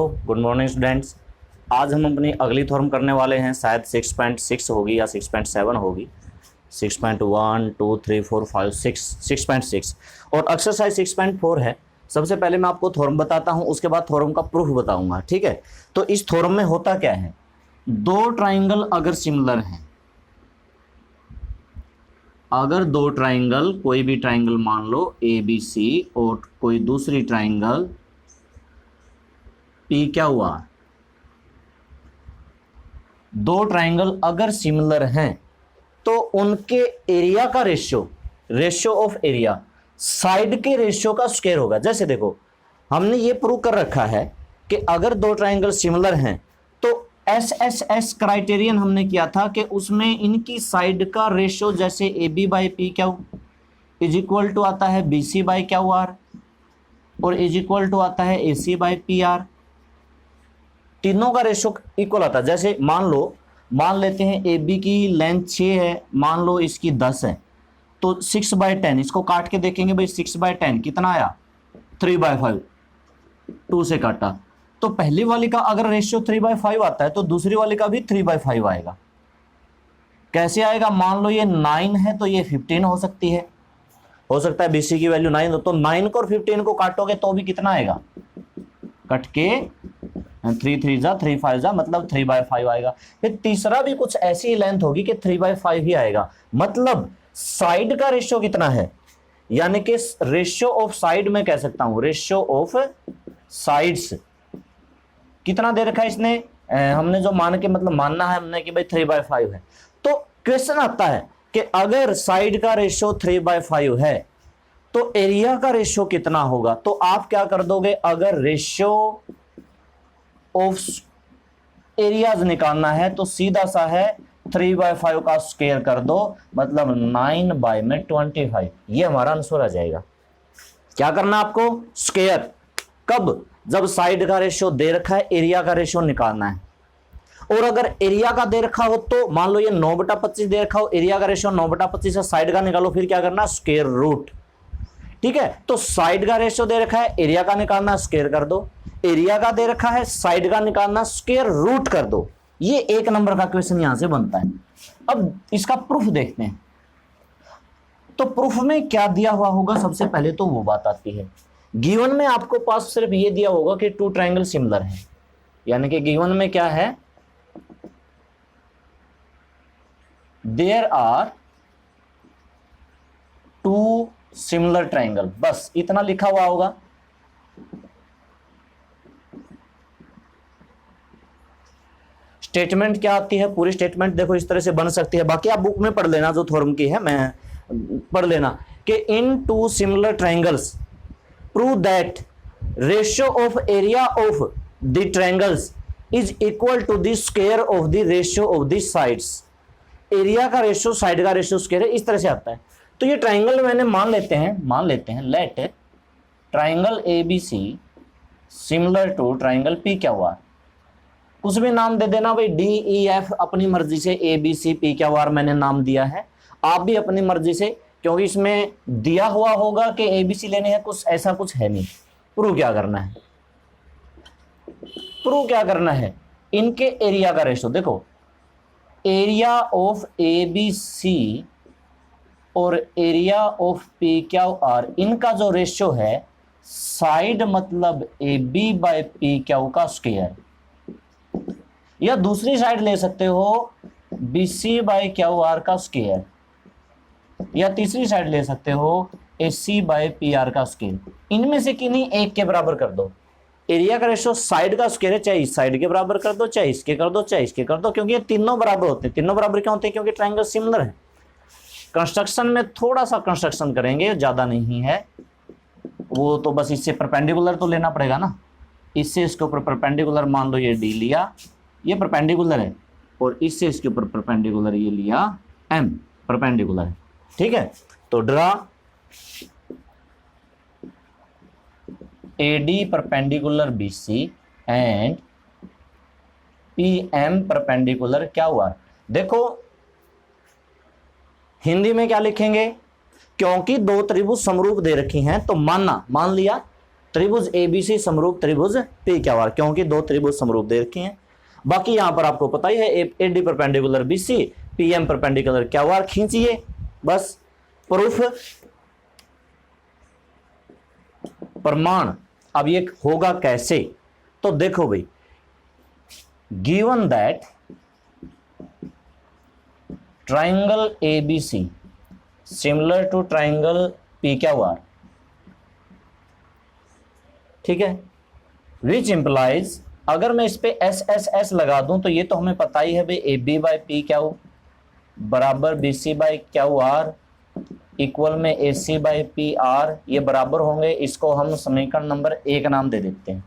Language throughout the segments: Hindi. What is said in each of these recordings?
Good morning students. आज हम अपनी अगली थ्योरम करने वाले हैं, शायद 6.6 होगी या 6.7 होगी। 6.1 2 3 4 5 6 6.6 और एक्सरसाइज 6.4 है। सबसे पहले मैं आपको थ्योरम बताता हूं, उसके बाद थ्योरम का प्रूफ बताऊंगा। ठीक है, तो इस थ्योरम में होता क्या है, दो ट्राइंगल अगर सिमिलर हैं, अगर दो ट्राइंगल, कोई भी ट्राइंगल मान लो ABC और कोई दूसरी ट्राइंगल PQR, दो ट्राइंगल अगर सिमिलर हैं तो उनके एरिया का रेशियो ऑफ एरिया साइड के रेशियो का स्क्वायर होगा। जैसे देखो, हमने ये प्रूव कर रखा है कि अगर दो ट्राइंगल सिमिलर हैं तो SSS क्राइटेरियन हमने किया था कि उसमें इनकी साइड का रेशियो, जैसे AB by P Q is equal to आता है BC बाई क्यू आर और इज इक्वल टू आता है AC बाई पी आर। तीनों का रेशियो इक्वल आता है। जैसे मान लेते हैं AB की लेंथ 6 है, मान लो इसकी 10 है, तो 6/10, इसको काट के देखेंगे भाई 6/10 कितना आया, 3/5, 2 से काटा, तो पहली वाली का अगर रेशियो 3/5 आता है तो दूसरी वाली का भी 3/5 आएगा। कैसे आएगा, मान लो ये 9 है तो ये 15 हो सकती है, हो सकता है BC की वैल्यू 9 हो, तो 9 को और 15 को काटोगे तो भी कितना आएगा, कट के 3 3 जा 3 5 जा, मतलब 3/5 आएगा। फिर तीसरा भी कुछ ऐसी लेंथ होगी कि 3/5 ही आएगा, मतलब साइड का रेशियो कितना है, यानी कि रेशियो ऑफ साइड में कह सकता हूं, रेशियो ऑफ साइड्स कितना दे रखा है इसने, हमने जो मान के मतलब मानना है हमने कि भाई 3/5 है। तो क्वेश्चन आता है कि अगर साइड का रेशियो 3/5 है तो एरिया का रेशियो कितना होगा। तो आप क्या कर दोगे, अगर रेशियो ऑफ एरियाज निकालना है तो सीधा सा है 3/5 का स्क्वायर कर दो, मतलब 9/25, ये हमारा आंसर आ जाएगा। क्या करना है आपको, स्क्वायर, कब, जब साइड का रेशियो दे रखा है, एरिया का रेशियो निकालना है। और अगर एरिया का दे रखा हो तो मान लो ये 9/25 दे रखा हो, एरिया का रेशियो 9/25 है, साइड का निकालो, फिर क्या करना, स्क्वायर रूट। ठीक है, तो साइड का रेशियो दे रखा है, एरिया का निकालना, स्क्वायर कर दो, एरिया का दे रखा है, साइड का निकालना, स्क्वायर रूट कर दो। ये 1 नंबर का क्वेश्चन यहां से बनता है। अब इसका प्रूफ देखते हैं, तो प्रूफ में क्या दिया हुआ होगा, सबसे पहले तो वो बात आती है, गिवन में आपको पास सिर्फ ये दिया होगा कि 2 ट्राइंगल सिमिलर हैं, यानी कि गिवन में क्या है, देयर आर 2 सिमिलर ट्राइंगल, बस इतना लिखा हुआ होगा। स्टेटमेंट क्या आती है, पूरी स्टेटमेंट देखो इस तरह से बन सकती है, बाकी आप बुक में पढ़ लेना, जो थ्योरम की है मैं पढ़ लेना, कि इन 2 similar triangles prove that ratio of area of the triangles is equal to the square of the ratio of the sides. Area का रेशियो साइड का रेशियो स्क्वायर है, इस तरह से आता है। तो ये ट्राइंगल मैंने मान लेते हैं let triangle ABC similar to triangle PQR, कुछ भी नाम दे देना भाई, DEF अपनी मर्जी से, ABC PQR मैंने नाम दिया है, आप भी अपनी मर्जी से, क्योंकि इसमें दिया हुआ होगा कि ABC लेने हैं, कुछ ऐसा कुछ है नहीं। प्रूव क्या करना है, इनके एरिया का रेशियो देखो, एरिया ऑफ ABC और एरिया ऑफ PQR, इनका जो रेशियो है, साइड मतलब AB बाई PQ का स्क्वायर, या दूसरी साइड ले सकते हो BC बाई QR का स्क्वायर, या तीसरी साइड ले सकते हो AC बाई PR का स्क्वायर। इनमें से किन्हीं एक के बराबर कर दो। एरिया का रेशियो साइड का स्क्वायर है, चाहे इस साइड के बराबर कर दो, चाहे इसके कर दो, चाहे इसके कर दो, क्योंकि ये तीनों बराबर होते हैं। तीनों बराबर क्यों होते हैं, क्योंकि ट्राइंगल सिमिलर है। कंस्ट्रक्शन में थोड़ा सा कंस्ट्रक्शन करेंगे, ज्यादा नहीं है वो, तो बस इससे परपेंडिकुलर तो लेना पड़ेगा ना, इससे इसके ऊपर परपेंडिकुलर, मान लो ये D लिया, ये परपेंडिकुलर है, और इससे इसके ऊपर परपेंडिकुलर ये लिया M, परपेंडिकुलर है। ठीक है, तो draw AD perpendicular BC and PM perpendicular क्या हुआ, देखो हिंदी में क्या लिखेंगे, क्योंकि दो त्रिभुज समरूप दे रखी हैं तो मान लिया त्रिभुज एबीसी समरूप त्रिभुज पी क्यू आर, क्योंकि दो त्रिभुज समरूप दे रखे हैं। बाकी यहां पर आपको पता ही है AD perpendicular BC, PM perpendicular Q R खींचिए, बस प्रूफ प्रमाण। अब ये होगा कैसे, तो देखो भाई, given that triangle ABC similar to triangle P Q R, ठीक है, विच इंप्लाइज, अगर मैं इस पे एस एस एस लगा दूं तो ये तो हमें पता ही है भाई, A B by P Q बराबर B C by Q R equal में A C by P R, ये बराबर होंगे। इसको हम समीकरण नंबर 1 नाम दे देते हैं।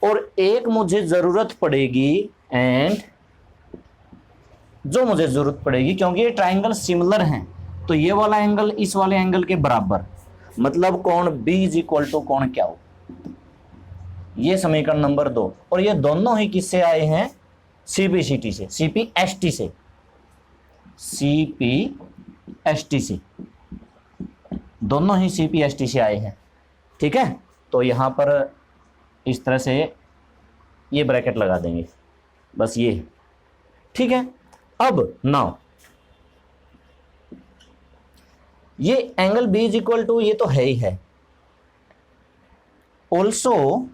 और एक मुझे जरूरत पड़ेगी, एंड जो मुझे जरूरत पड़ेगी, क्योंकि ये ट्राइंगल सिमिलर हैं, तो ये वाला एंगल इस वाले एंगल के बराबर, मतलब कोण बी इज इक्वल टू कोण क्या हो, ये समीकरण नंबर 2। और ये दोनों ही किससे आए हैं, सीपीसीटी से, सीपीएसटी से, सीपीएसटी से, दोनों ही सीपीएसटी से आए हैं, ठीक है। तो यहां पर इस तरह से ये ब्रैकेट लगा देंगे, बस ये, ठीक है। अब नाउ ये angle B is equal to, ये तो है ही है, ऑल्सो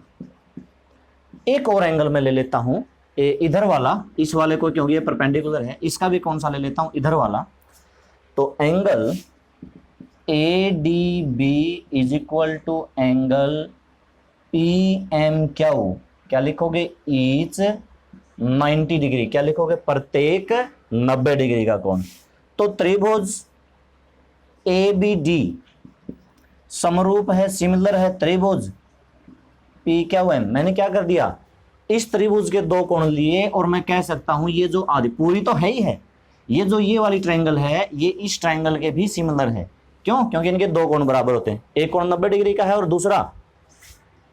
एक और एंगल मैं ले लेता हूं, इधर वाला, इस वाले को, क्योंकि ये परपेंडिकुलर है, इसका भी कौन सा ले लेता हूं, इधर वाला। तो angle A D B is equal to angle P M Q, क्या लिखोगे, ईच 90 डिग्री, क्या लिखोगे, प्रत्येक 90 डिग्री का कोण। तो त्रिभुज ए बी डी समरूप है, सिमिलर है त्रिभुज पी क्यू एम। मैंने क्या कर दिया, इस त्रिभुज के दो कोण लिए, और मैं कह सकता हूं ये जो आदि पूरी तो है ही है, ये जो ये वाली ट्रायंगल है, ये इस ट्रायंगल के भी सिमिलर है। क्यों, क्योंकि इनके दो कोण बराबर होते हैं, एक कोण 90 डिग्री का है और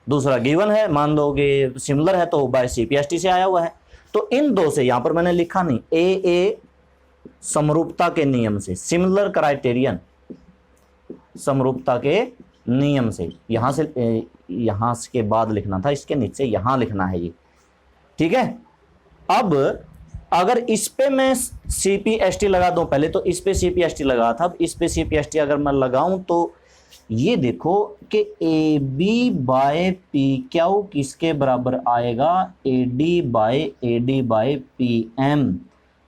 दूसरा गिवन है, मान लो कि सिमिलर है तो बाय सीपीएसटी से आया हुआ है। तो इन दो से, यहां पर मैंने लिखा नहीं, ए समरूपता के नियम से, सिमिलर क्राइटेरियन, समरूपता के नियम से, यहां के बाद लिखना था, इसके नीचे यहां लिखना है ये, ठीक है। अब अगर इस पे मैं सीपीएसटी लगा दूं, पहले तो इस पे सीपीएसटी लगा था, अब इस पे सीपीएसटी अगर मैं लगाऊं तो ये देखो कि A B by P Q किसके बराबर आएगा, A D by P M.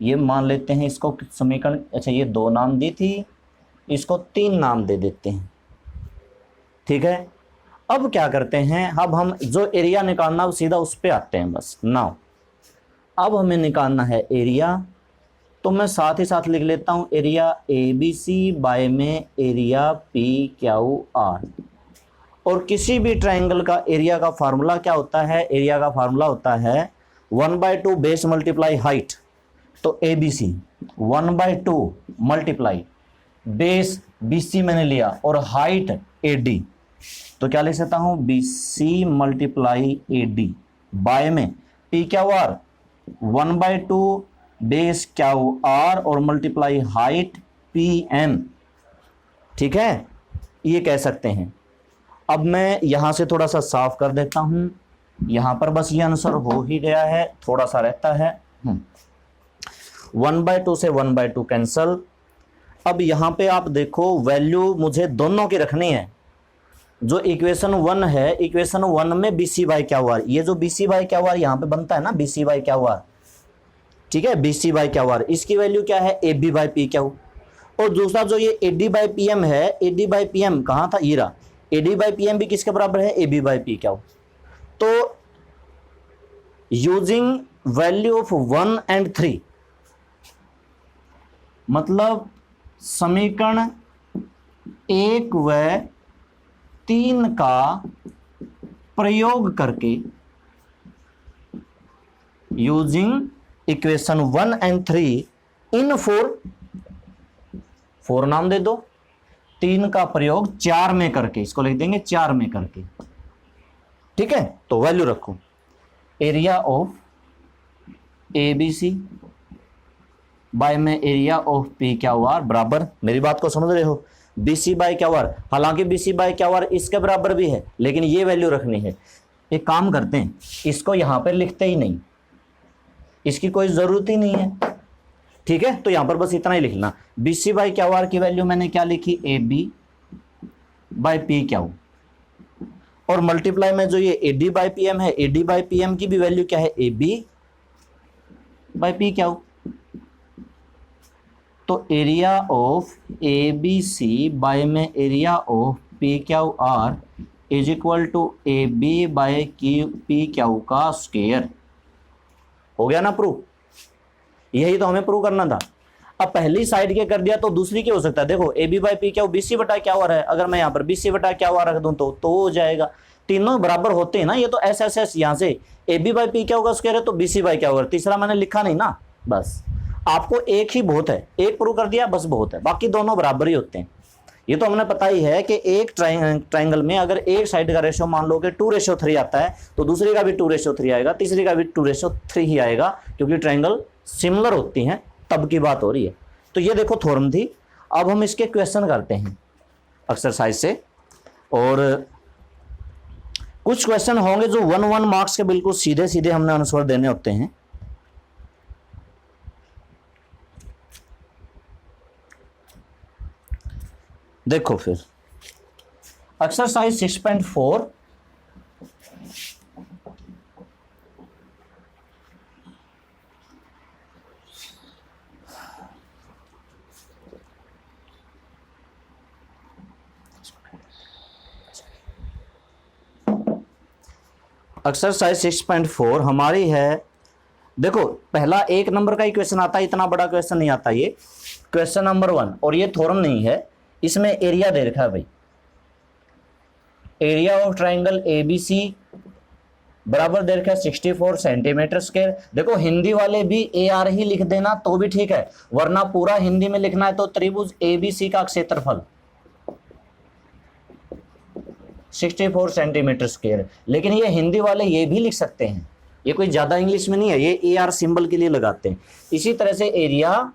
ये मान लेते हैं इसको समीकरण, अच्छा ये 2 नाम दी थी, इसको 3 नाम दे देते हैं, ठीक है। अब क्या करते हैं, अब हम जो एरिया निकालना वो सीधा उस पे आते हैं, बस नाउ अब हमें निकालना है एरिया, तो मैं साथ ही साथ लिख लेता हूं area A B C by में एरिया पी क्यू आर। और किसी भी ट्रायंगल का एरिया का फार्मूला क्या होता है, एरिया का फार्मूला होता है 1/2 बेस मल्टीप्लाई हाइट। तो A B C 1/2 multiply base B C मैंने लिया और हाइट ए डी, तो क्या लिख सकता हूं, B C multiply A D by में P Q R 1/2 base Q R और मल्टीप्लाई हाइट पी एम, ठीक है, ये कह सकते हैं। अब मैं यहां से थोड़ा सा साफ कर देता हूं, यहां पर बस ये आंसर हो ही गया है, थोड़ा सा रहता है 1/2 से 1/2 कैंसल। अब यहां पे आप देखो वैल्यू मुझे दोनों की रखनी है, जो इक्वेशन 1 है, इक्वेशन 1 में B C by Q R, ये जो B C by Q R यहां पे बनता है ना, B C by Q R, ठीक है, B C by Q R, इसकी वैल्यू क्या है, A B by P Q. और दूसरा जो ये A D by P M है, A D by P M कहां था, ईरा, A D by P M भी किसके बराबर है, A B by P Q. तो यूजिंग वैल्यू ऑफ 1 and 3, मतलब समीकरण 1 व 3 का प्रयोग करके, यूजिंग इक्वेशन 1 and 3 इन 4 नाम दे दो, 3 का प्रयोग 4 में करके, इसको लिख देंगे 4 में करके, ठीक है। तो वैल्यू रखो, area of A B C by में area of P Q R बराबर, मेरी बात को समझ रहे हो, BC बाय क्यू आर, हालांकि BC बाय क्यू आर इसके बराबर भी है, लेकिन ये वैल्यू रखनी है। एक काम करते हैं, इसको यहां पर लिखते ही नहीं, इसकी कोई जरूरत ही नहीं है, ठीक है। तो यहां पर बस इतना ही लिखना, BC बाय क्यू आर की वैल्यू मैंने क्या लिखी, AB बाय पी क्यू, और मल्टीप्लाई में जो ये AD बाय PM है, AD बाय PM की भी वैल्यू क्या है, AB बाय पी क्यू। तो एरिया ऑफ ABC बाय में area of PQR is equal to AB by PQ का स्क्वायर। हो गया ना प्रूफ, यही तो हमें प्रूव करना था। अब पहली साइड के कर दिया तो दूसरी क्या हो सकता है, देखो AB बाय PQ BC बटा क्या हो रहा है, अगर मैं यहाँ पर BC बटा क्या हुआ रख दूं तो हो जाएगा, तीनों बराबर होते हैं ना, ये तो एस यहाँ से AB बाय PQ का स्क्वायर है तो BC बाय क्या होगा, तीसरा मैंने लिखा नहीं ना, बस आपको एक ही बहुत है, एक प्रूव कर दिया बस बहुत है, बाकी दोनों बराबर ही होते हैं। ये तो हमने पता ही है कि एक ट्राइंगल में अगर एक साइड का रेशो मान लो कि 2:3 आता है तो दूसरी का भी 2:3 आएगा, तीसरी का भी 2:3 ही आएगा, क्योंकि ट्राइंगल सिमिलर होती हैं, तब की बात हो रही है। तो ये देखो थ्योरम थी। अब हम इसके क्वेश्चन करते हैं एक्सरसाइज से, और कुछ क्वेश्चन होंगे जो 1 मार्क्स के बिल्कुल सीधे सीधे हमने आंसर देने होते हैं। देखो फिर एक्सरसाइज 6.4, एक्सरसाइज 6.4 हमारी है। देखो पहला 1 नंबर का ही क्वेश्चन आता है, इतना बड़ा क्वेश्चन नहीं आता, ये क्वेश्चन नंबर 1, और ये थ्योरम नहीं है, इसमें एरिया दे रखा है भाई, एरिया ऑफ ट्राइंगल ABC बराबर दे रखा है 64 सेंटीमीटर स्क्वायर। देखो हिंदी वाले भी AR ही लिख देना तो भी ठीक है, वरना पूरा हिंदी में लिखना है तो त्रिभुज ABC का क्षेत्रफल 64 सेंटीमीटर स्क्वायर, लेकिन ये हिंदी वाले ये भी लिख सकते हैं, ये कोई ज्यादा इंग्लिश में नहीं है, ये AR सिंबल के लिए लगाते हैं। इसी तरह से एरिया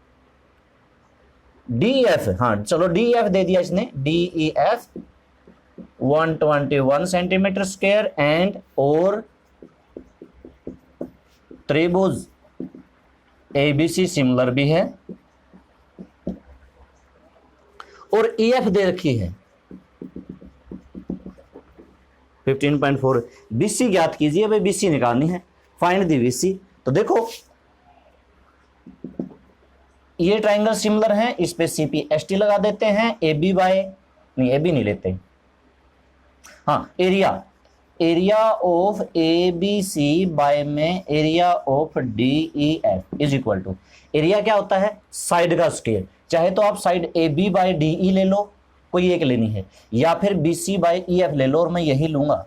DEF, हाँ चलो DEF दे दिया इसने, DEF 121 सेंटीमीटर स्क्वायर एंड और त्रिभुज ABC सिमिलर भी है, और EF दे रखी है 15.4। BC ज्ञात कीजिए, भाई BC निकालनी है, फाइंड दी BC। तो देखो ये ट्राइंगल सिमिलर है, इस पे CPST लगा देते हैं, AB बाय नहीं, AB नहीं लेते, हाँ एरिया ऑफ ABC बाय में area of DEF is equal to, area क्या होता है, साइड का स्क्वायर, चाहे तो आप साइड AB बाय DE ले लो, कोई एक लेनी है, या फिर BC बाय EF ले लो, और मैं यही लूंगा।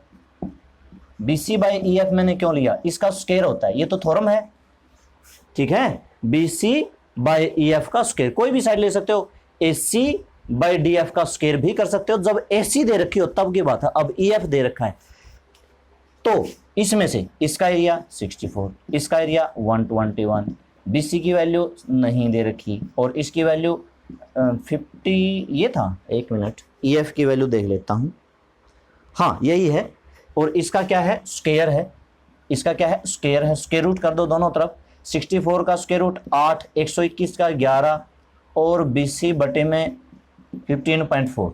BC बाय EF मैंने क्यों लिया, इसका स्क्वायर होता है, ये तो थ्योरम है, ठीक है। BC बाय EF का स्क्वायर, कोई भी साइड ले सकते हो, AC बाय DF का स्क्वायर भी कर सकते हो, जब AC दे रखी हो तब की बात है, अब EF दे रखा है तो इसमें से इसका एरिया 64, इसका एरिया 121, BC की वैल्यू नहीं दे रखी, और इसकी वैल्यू 50 ये था, एक मिनट EF की वैल्यू देख लेता हूं, हाँ यही है, और इसका क्या है, स्क्वायर है, इसका क्या है, स्क्वायर है, स्क्वायर रूट कर दो दोनों तरफ, 64 का स्क्वायर रूट 8, 121 का 11, और BC बटे में 15.4,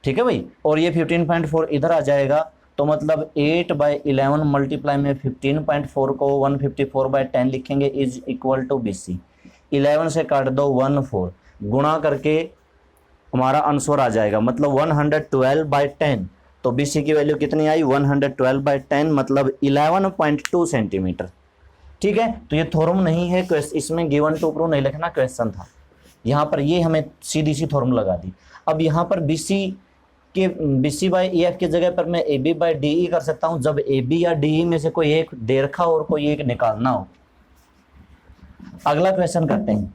ठीक है भाई, और ये 15.4 इधर आ जाएगा, तो मतलब 8/11 मल्टीप्लाई में 15.4 को 154/10 लिखेंगे इज इक्वल टू BC। 11 से काट दो 14, गुणा करके हमारा आंसर आ जाएगा, मतलब 112/10, तो BC की वैल्यू कितनी आई, 112/10, मतलब 11.2 सेंटीमीटर, ठीक है। तो ये थ्योरम नहीं है, इसमें गिवन टू प्रूव नहीं लिखना, क्वेश्चन था, यहाँ पर ये हमें सीधी सी थ्योरम लगा दी। अब यहाँ पर BC बाय EF की जगह पर मैं AB बाय DE कर सकता हूँ, जब AB या DE में से कोई एक दे रखा और कोई एक निकालना हो। अगला क्वेश्चन करते हैं,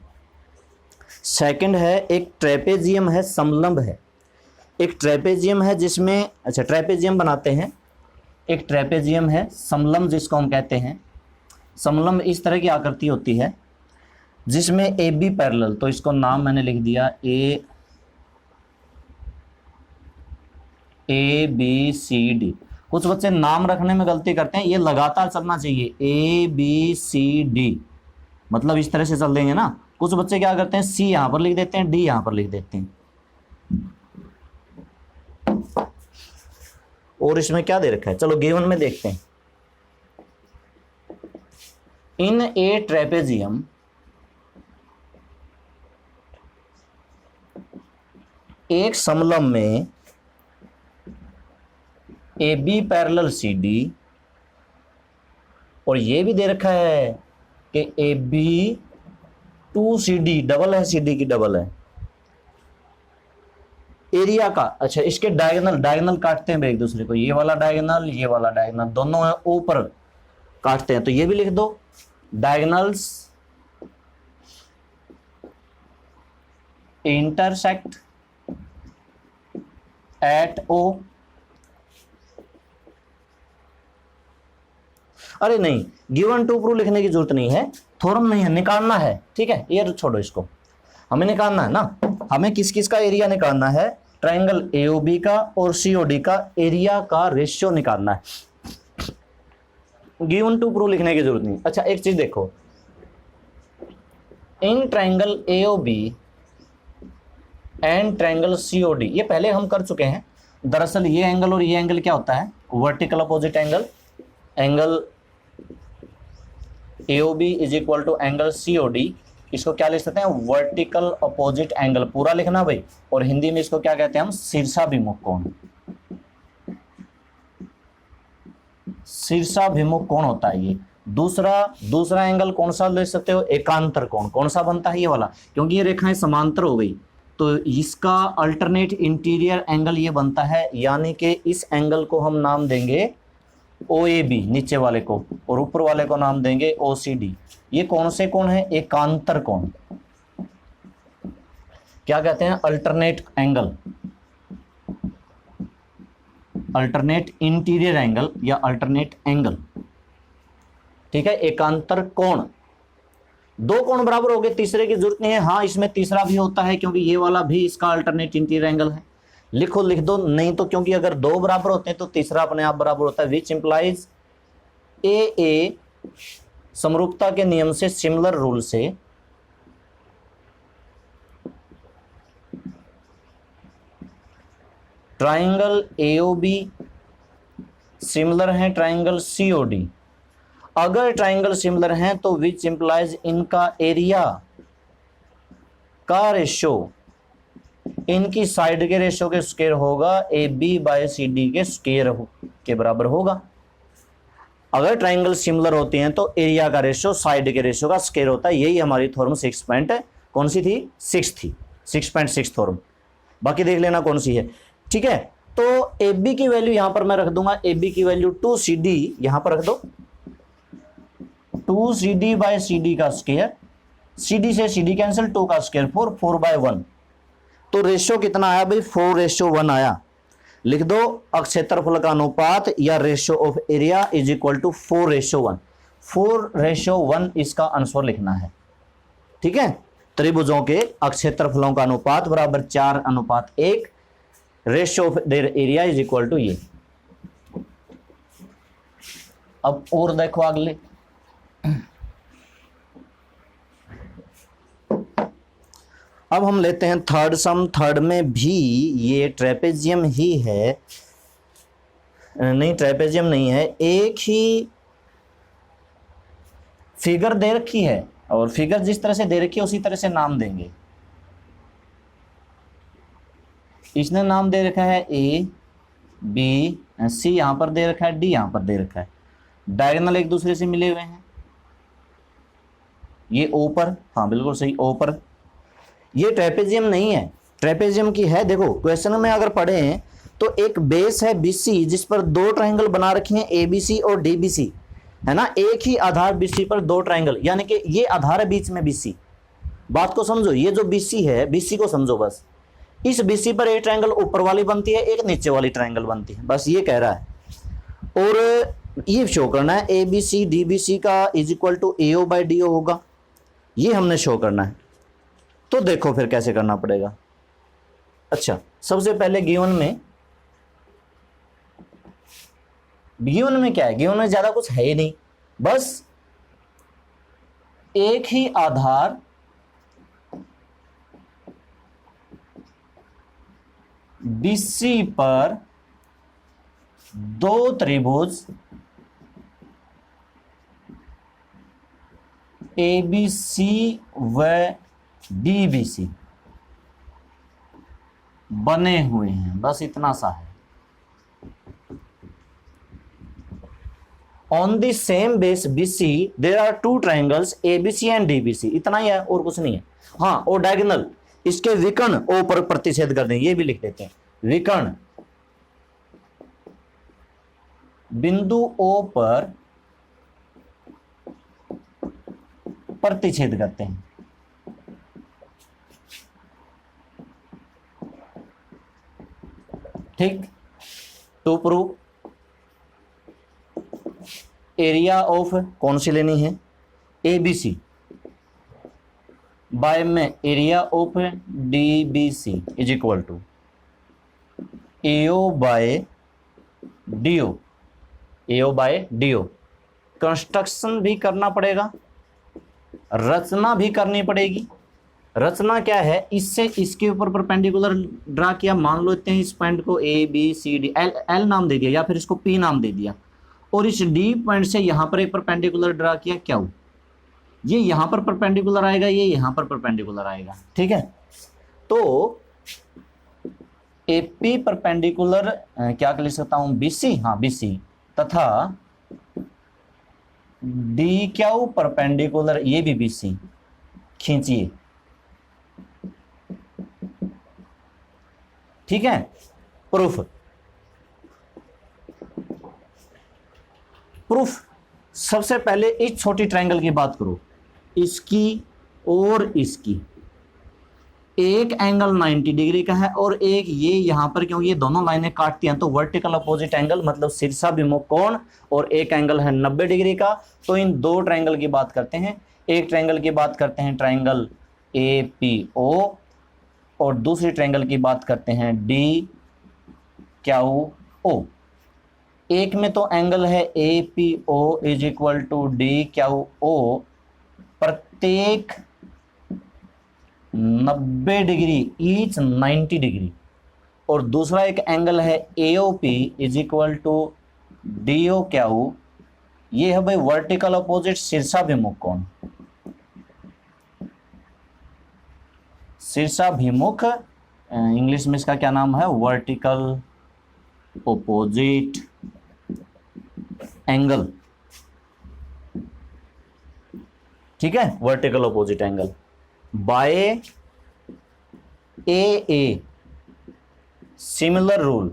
सेकंड है, एक ट्रेपेजियम है, समलंब है, एक ट्रेपेजियम है जिसमें, अच्छा ट्रेपेजियम बनाते हैं, एक ट्रेपेजियम है, समलंब जिसको हम कहते हैं, समलंब इस तरह की आकृति होती है जिसमें AB पैरेलल, तो इसको नाम मैंने लिख दिया ए बी सी डी। कुछ बच्चे नाम रखने में गलती करते हैं, ये लगातार चलना चाहिए, ए बी सी डी, मतलब इस तरह से चल देंगे ना। कुछ बच्चे क्या करते हैं, सी यहां पर लिख देते हैं, डी यहां पर लिख देते हैं। और इसमें क्या दे रखा है, चलो गिवन में देखते हैं। इन ए ट्रेपेजियम एक समलंब में A B parallel C D, और ये भी दे रखा है कि A B two C D, double है, सी डी की डबल है। एरिया का, अच्छा इसके डायगोनल काटते हैं एक दूसरे को, ये वाला डायगोनल, ये वाला डायगोनल, दोनों ऊपर काटते हैं, तो ये भी लिख दो, डायगोनल्स इंटरसेक्ट एट ओ। अरे नहीं, गिवन टू प्रूव लिखने की जरूरत नहीं है, थ्योरम नहीं है, निकालना है, ठीक है, ये छोड़ो इसको, हमें निकालना है ना, हमें किस किस का एरिया निकालना है, ट्रायंगल एओबी का और सीओडी का एरिया का रेशियो निकालना है, गिवन टू प्रूव लिखने की जरूरत नहीं। अच्छा एक चीज देखो, in triangle AOB and triangle COD, ये पहले हम कर चुके हैं। दरअसल ये एंगल और ये एंगल क्या होता है, vertical opposite angle, angle AOB is equal to angle COD, इसको क्या लिख सकते हैं, वर्टिकल अपोजिट एंगल, पूरा लिखना भाई, और हिंदी में इसको क्या कहते हैं हम, शीर्षाभिमुख कोण। शीर्षाभिमुख कोण होता है ये। दूसरा एंगल कौन सा ले सकते हो, एकांतर कोण। कौन सा बनता है, ये वाला, क्योंकि ये रेखाएं समांतर हो गई, तो इसका अल्टरनेट इंटीरियर एंगल ये बनता है, यानी कि इस एंगल को हम नाम देंगे OAB नीचे वाले को, और ऊपर वाले को नाम देंगे OCD। ये कौन से कोण है, एकांतर कोण, क्या कहते हैं, alternate angle, alternate interior angle या अल्टरनेट एंगल, ठीक है, एकांतर कोण। दो कोण बराबर हो गए, तीसरे की जरूरत नहीं है। हाँ इसमें तीसरा भी होता है, क्योंकि ये वाला भी इसका अल्टरनेट इंटीरियर एंगल है, लिख दो, नहीं तो क्योंकि अगर दो बराबर होते हैं तो तीसरा अपने आप बराबर होता है, विच इंप्लाइज ए समरूपता के नियम से, सिमिलर रूल से ट्रायंगल AOB सिमिलर है ट्रायंगल COD। अगर ट्रायंगल सिमिलर हैं तो विच इंप्लाइज इनका एरिया का रेशियो इनकी साइड के रेशियो के स्क्वायर होगा, AB बाय CD के स्क्वायर के बराबर होगा। अगर ट्रायंगल सिमिलर होते हैं तो एरिया का रेशियो साइड के रेशियो का स्क्वायर होता है। यही हमारी थ्योरम 6 थी, 6.6 थ्योरम। बाकी देख लेना कौन सी है, ठीक है। तो AB की वैल्यू यहां पर मैं रख दूंगा, AB की वैल्यू 2CD यहां पर रख दो, 2CD बाय CD का स्क्वायर, CD से CD कैंसिल, 2 का स्क्वायर 4/1। तो रेशियो कितना आया भाई, 4:1 आया। लिख दो अक्षेत्रफल का अनुपात या ratio of area is equal to 4:1। 4:1 इसका आंसर लिखना है, ठीक है। त्रिभुजों के अक्षेत्रफलों का अनुपात बराबर 4:1, ratio of their area is equal to ये। अब और देखो अगले, अब हम लेते हैं थर्ड सम। थर्ड में भी ये ट्रेपेजियम ही है, नहीं ट्रेपेजियम नहीं है, एक ही फिगर दे रखी है, और फिगर जिस तरह से दे रखी है उसी तरह से नाम देंगे। इसने नाम दे रखा है A B C, यहां पर दे रखा है D, यहां पर दे रखा है, डायगोनल एक दूसरे से मिले हुए हैं, ये O पर, हाँ बिल्कुल सही, O पर। ये ट्रेपेजियम नहीं है, ट्रेपेजियम की है, देखो क्वेश्चन में अगर पढ़े हैं तो एक बेस है BC जिस पर दो ट्रायंगल बना रखे हैं ABC और DBC, है ना, एक ही आधार BC पर दो ट्रायंगल, यानी कि ये आधार है बीच में BC। बात को समझो, ये जो BC है, BC को समझो बस, इस BC पर एक ट्रायंगल ऊपर वाली बनती है, एक नीचे वाली ट्रायंगल बनती है, बस ये कह रहा है। और ये शो करना है ABC DBC का is equal to AO by DO होगा, ये हमने शो करना है। तो देखो फिर कैसे करना पड़ेगा। अच्छा सबसे पहले गिवन में गिवन में क्या है, गिवन में ज्यादा कुछ है ही नहीं, बस एक ही आधार BC पर दो त्रिभुज ABC व DBC बने हुए हैं, बस इतना सा है। On the same base BC there are two triangles ABC and DBC, इतना ही है और कुछ नहीं है। हाँ, और डायगोनल, इसके विकर्ण O पर प्रतिच्छेद कर दें, ये भी लिख देते हैं। विकर्ण बिंदु O पर प्रतिच्छेद करते हैं। ठीक, टू प्रूव एरिया ऑफ कौन सी लेनी है, ABC बाय में area of DBC is equal to AO by DO, AO by DO। Construction भी करना पड़ेगा, रचना भी करनी पड़ेगी। रचना क्या है, इससे इसके ऊपर परपेंडिकुलर ड्रा किया, मान लेते हैं इस पॉइंट को ABCD, L नाम दे दिया या फिर इसको P नाम दे दिया, और इस D पॉइंट से यहां पर एक परपेंडिकुलर ड्रा किया Q, ये यहां पर परपेंडिकुलर आएगा, ये यहां पर परपेंडिकुलर आएगा। ठीक है, तो AP परपेंडिकुलर क्या लिख सकता हूं, BC, हाँ BC, तथा DQ परपेंडिकुलर, ये भी BC खींचिए। ठीक है, प्रूफ सबसे पहले इस छोटी ट्रायंगल की बात करो, इसकी और इसकी एक एंगल 90 डिग्री का है और एक ये यहां पर, क्योंकि ये दोनों लाइनें काटती हैं तो वर्टिकल अपोजिट एंगल मतलब शीर्षाभिमुख कोण, और एक एंगल है 90 डिग्री का। तो इन दो ट्रायंगल की बात करते हैं, एक ट्रायंगल की बात करते हैं ट्रायंगल APO और दूसरी ट्रायंगल की बात करते हैं DQO। एक में तो एंगल है APO is equal to DQO, प्रत्येक 90 डिग्री, ईच 90 डिग्री, और दूसरा एक एंगल है AOP is equal to DOQ, ये है भाई वर्टिकल अपोजिट शीर्षाभिमुख कोण। शीर्षाभिमुख इंग्लिश में इसका क्या नाम है, वर्टिकल अपोजिट एंगल। ठीक है, vertical opposite angle by AA similar rule,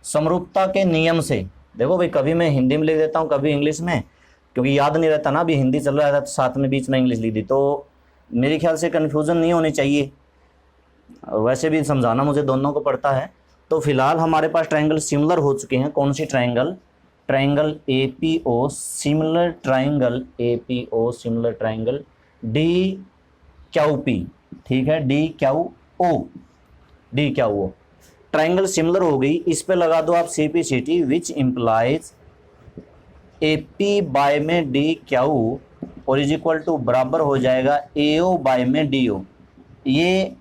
समरूपता के नियम से। देखो भाई, कभी मैं हिंदी में लिख देता हूं, कभी इंग्लिश में, क्योंकि याद नहीं रहता ना, अभी हिंदी चल रहा था तो साथ में बीच में इंग्लिश लिख दी, तो मेरे ख्याल से कन्फ्यूजन नहीं होनी चाहिए। वैसे भी समझाना मुझे दोनों को पड़ता है। तो फिलहाल हमारे पास ट्रायंगल सिमिलर हो चुके हैं। कौन सी triangle, triangle APO similar triangle, APO similar triangle DQP। ठीक है, DQO ट्रायंगल सिमिलर हो गई। इस पे लगा दो आप CPCT, which implies AP by में DQ और इज इक्वल टू बराबर हो जाएगा AO बाय में DO। ये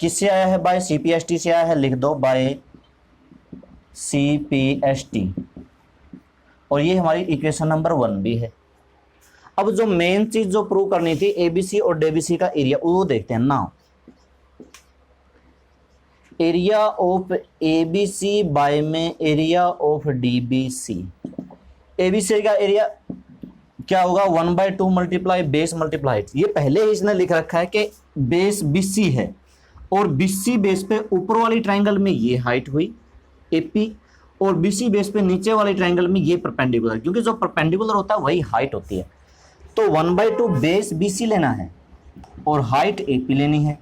किससे आया है, बाय CPST से आया है, लिख दो बाय CPST, और ये हमारी इक्वेशन नंबर 1 भी है। अब जो मेन चीज जो प्रूव करनी थी ABC और DBC का एरिया, वो देखते हैं ना। एरिया ऑफ ABC बाय में एरिया ऑफ DBC, ABC का एरिया क्या होगा, 1/2 मल्टीप्लाई बेस मल्टीप्लाई हाइट। ये पहले ही इसने लिख रखा है कि बेस BC है और BC बेस पे ऊपर वाली ट्रायंगल में ये हाइट हुई AP, और BC बेस पे नीचे वाली ट्रायंगल में ये परपेंडिकुलर, क्योंकि जो परपेंडिकुलर होता है वही हाइट होती है। तो 1/2 बेस BC लेना है और हाइट AP लेनी है,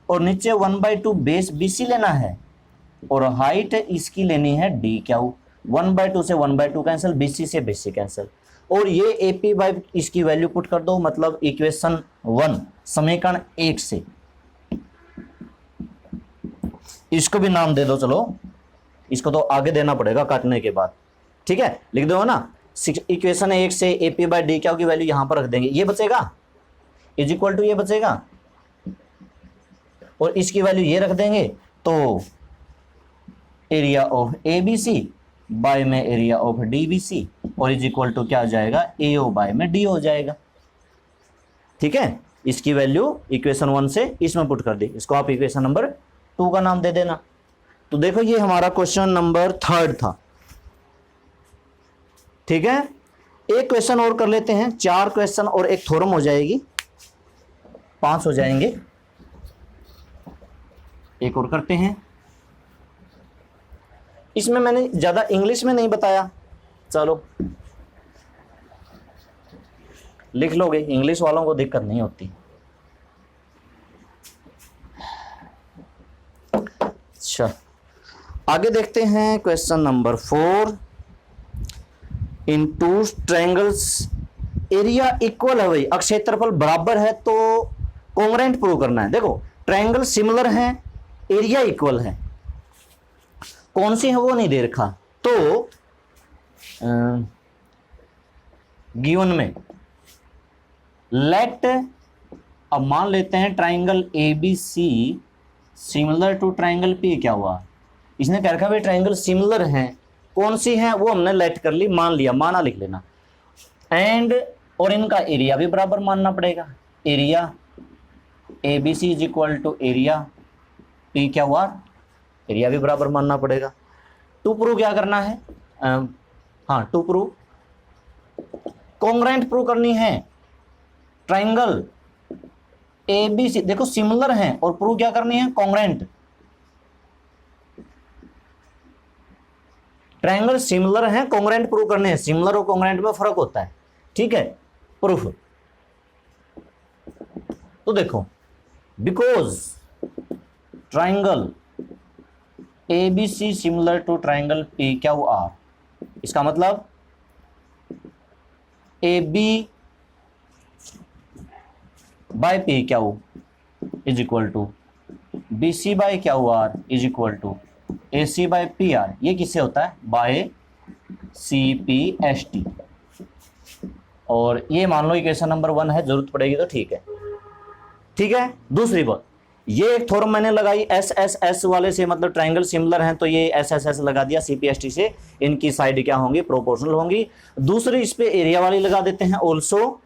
और नीचे 1/2 बेस BC लेना है और हाइट इसकी लेनी है DQ। 1/2 से 1/2 कैंसिल, BC से BC कैंसिल, और ये AP बाय इसकी वैल्यू पुट कर दो, मतलब इक्वेशन 1 समीकरण 1 से। इसको भी नाम दे दो, चलो इसको तो आगे देना पड़ेगा काटने के बाद, ठीक है, लिख दो ना। इक्वेशन 1 से AP बाई डी क्या की वैल्यू यहां पर रख देंगे, ये बचेगा इज इक्वल टू ये बचेगा, और इसकी वैल्यू ये रख देंगे, तो एरिया ऑफ ABC बाय में एरिया ऑफ DBC और इज इक्वल टू क्या आ जाएगा, AO बाय में D हो जाएगा, ठीक है। इसकी वैल्यू इक्वेशन 1 से इसमें पुट कर दी, इसको आप इक्वेशन नंबर 2 का नाम दे देना। तो देखो ये हमारा क्वेश्चन नंबर 3 था, ठीक है। एक क्वेश्चन और कर लेते हैं, 4 क्वेश्चन और एक थ्योरम हो जाएगी, 5 हो जाएंगे। एक और करते हैं, इसमें मैंने ज्यादा इंग्लिश में नहीं बताया, चलो लिख लोगे, इंग्लिश वालों को दिक्कत नहीं होती। अच्छा आगे देखते हैं, क्वेश्चन नंबर 4। इन टू ट्रायंगल्स एरिया इक्वल है, भाई अक्षेत्रफल बराबर है तो कॉन्ग्रुएंट प्रूव करना है। देखो ट्रायंगल सिमिलर है, एरिया इक्वल है, कौन सी है वो नहीं दे रखा, तो गिवन में लेट, अब मान लेते हैं triangle ABC similar to triangle P, क्या हुआ, इसने कह रखा भाई ट्रायंगल सिमिलर हैं, कौन सी है वो हमने लेट कर ली, मान लिया, माना लिख लेना, एंड और इनका एरिया भी बराबर मानना पड़ेगा, area ABC is equal to area P क्या हुआ, एरिया भी बराबर मानना पड़ेगा। टू प्रूव क्या करना है, हाँ टू प्रूव कॉन्ग्रुएंट प्रूव करनी है, ट्रायंगल ABC देखो सिमिलर हैं और प्रूव क्या करनी है, कॉन्ग्रुएंट। ट्रायंगल सिमिलर हैं, कॉन्ग्रुएंट प्रूव करने हैं, सिमिलर और कॉन्ग्रुएंट में फर्क होता है, ठीक है। प्रूफ तो देखो, because triangle ABC similar to triangle PQR, इसका मतलब AB by PQ is equal to BC by QR is equal to AC by PR, ये किससे होता है, बाय CPST, और ये मान लो इक्वेशन नंबर 1 है, जरूरत पड़ेगी तो ठीक है, ठीक है। दूसरी बात, ये एक थ्योरम मैंने लगाई SSS वाले से, मतलब ट्रायंगल सिमिलर हैं तो ये SSS लगा दिया, CPST से इनकी साइड क्या होंगी, प्रोपोर्शनल होंगी। दूसरी इस पे एरिया वाली लगा देते हैं, ऑल्सो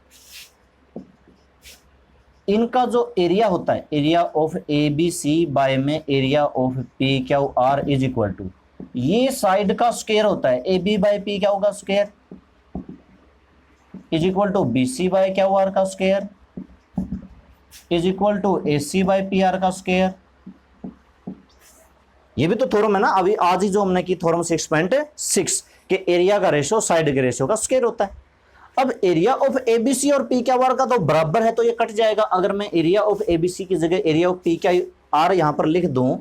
इनका जो एरिया होता है, एरिया ऑफ ABC बाय में area of PQR is equal to, ये साइड का स्क्वायर होता है, AB बाय PQ का square is equal to BC by QR का square is equal to AC by PR का स्क्वायर। ये भी तो थ्योरम है ना, अभी आज ही जो हमने की थ्योरम 6.6 के एरिया का रेशो साइड के रेशो का स्क्वायर होता है। अब एरिया ऑफ ABC और PQR का तो बराबर है तो ये कट जाएगा, अगर मैं एरिया ऑफ ABC की जगह एरिया ऑफ PQR यहां पर लिख दूं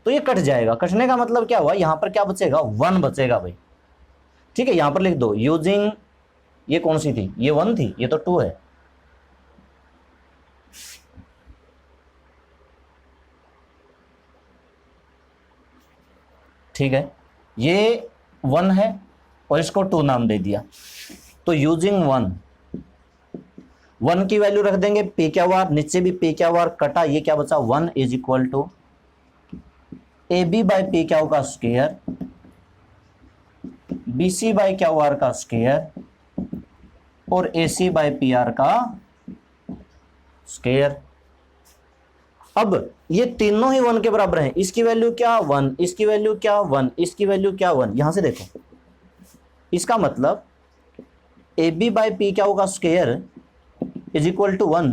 तो ये कट जाएगा। कटने का मतलब क्या हुआ, यहां पर क्या बचेगा, 1 बचेगा भाई, ठीक है। यहां पर लिख दो यूजिंग, ये कौन सी थी, ये 1 थी, ये तो 2 है, ठीक है। ये 1 है और इसको 2 नाम दे दिया, तो यूजिंग 1 की वैल्यू रख देंगे PQR, नीचे भी PQR कटा, ये क्या बचा 1 is equal to AB by PQ का स्क्वायर, BC बाय QR का स्क्वायर और AC बाय PR का स्क्वायर। अब ये तीनों ही 1 के बराबर हैं, इसकी वैल्यू क्या 1, इसकी वैल्यू क्या 1, इसकी वैल्यू क्या 1, यहां से देखो, इसका मतलब AB बाय PQ का square is equal to 1,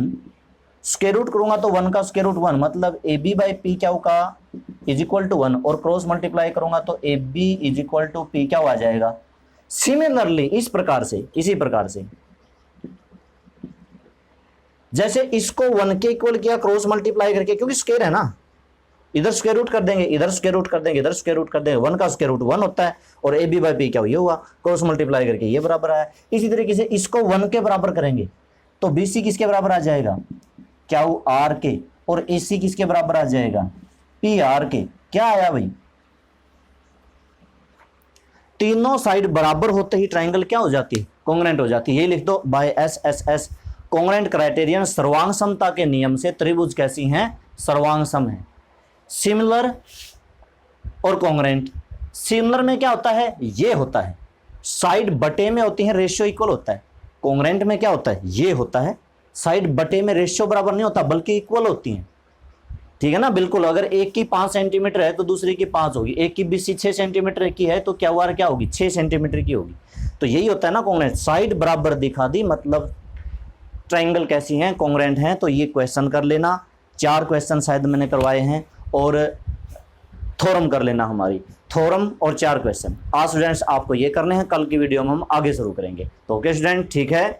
square root करूंगा तो 1 का स्क्वायर रूट 1, मतलब AB बाय PQ का इज इक्वल टू 1, और क्रॉस मल्टीप्लाई करूंगा तो AB is equal to PQ आ जाएगा। सिमिलरली इस प्रकार से, इसी प्रकार से जैसे इसको 1 के इक्वल किया क्रॉस मल्टीप्लाई करके, क्योंकि स्क्वायर है ना, इधर स्क्वायर रूट कर देंगे, इधर स्क्वायर रूट कर देंगे, इधर स्क्वायर रूट कर देंगे, 1 का स्क्वायर रूट 1 होता है, और AB बाय PQ ये हुआ, क्रॉस मल्टीप्लाई करके ये बराबर आया। इसी तरीके से इसको 1 के बराबर करेंगे तो BC किसके बराबर आ जाएगा, QR के, और AC किसके बराबर आ जाएगा, PR के। क्या आया भाई, तीनों साइड बराबर होते ही ट्राइंगल क्या हो जाती है, कॉन्ग्रुएंट हो जाती है। यही लिख दो, by S S S congruent criterion, सर्वांग समता के नियम से त्रिभुज कैसी हैं, सर्वांग सम है। सिमिलर और कॉन्ग्रुएंट, सिमिलर में क्या होता है, ये होता है साइड बटे में होती है, रेशियो इक्वल होता है। कॉन्ग्रुएंट में क्या होता है, ये होता है साइड बटे में रेशियो बराबर नहीं होता बल्कि इक्वल होती है, ठीक है ना, बिल्कुल। अगर एक की 5 सेंटीमीटर है तो दूसरी की 5 होगी, एक की बीसी 6 सेंटीमीटर की है तो क्या हुआ, क्या होगी, 6 सेंटीमीटर की होगी। तो यही होता है ना कॉन्ग्रुएंट, साइड बराबर दिखा दी मतलब ट्राइंगल कैसी हैं, कॉन्ग्रुएंट हैं। तो ये क्वेश्चन कर लेना, 4 क्वेश्चन शायद मैंने करवाए हैं, और थ्योरम कर लेना, हमारी थ्योरम और 4 क्वेश्चन। आज स्टूडेंट्स आपको ये करने हैं, कल की वीडियो में हम आगे शुरू करेंगे। तो ओके स्टूडेंट, ठीक है।